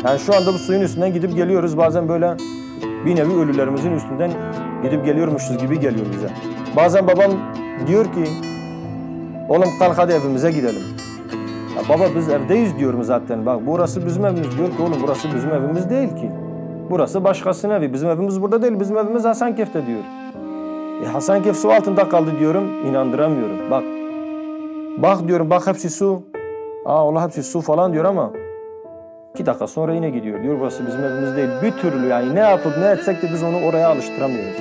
Yani şu anda bu suyun üstünden gidip geliyoruz. Bazen böyle bir nevi ölülerimizin üstünden gidip geliyormuşuz gibi geliyor bize. Bazen babam diyor ki, oğlum kalk hadi evimize gidelim. Ya baba biz evdeyiz diyorum zaten. Bak burası bizim evimiz. Diyor ki oğlum burası bizim evimiz değil ki. Burası başkasının evi. Bizim evimiz burada değil. Bizim evimiz Hasankeyf'te diyor. Hasankeyf su altında kaldı diyorum. İnandıramıyorum. Bak diyorum bak hepsi su. Allah hepsi su falan diyor ama 2 dakika sonra yine gidiyor. Diyor burası bizim evimiz değil. Bir türlü yani ne yapıp ne etsek de biz onu oraya alıştıramıyoruz.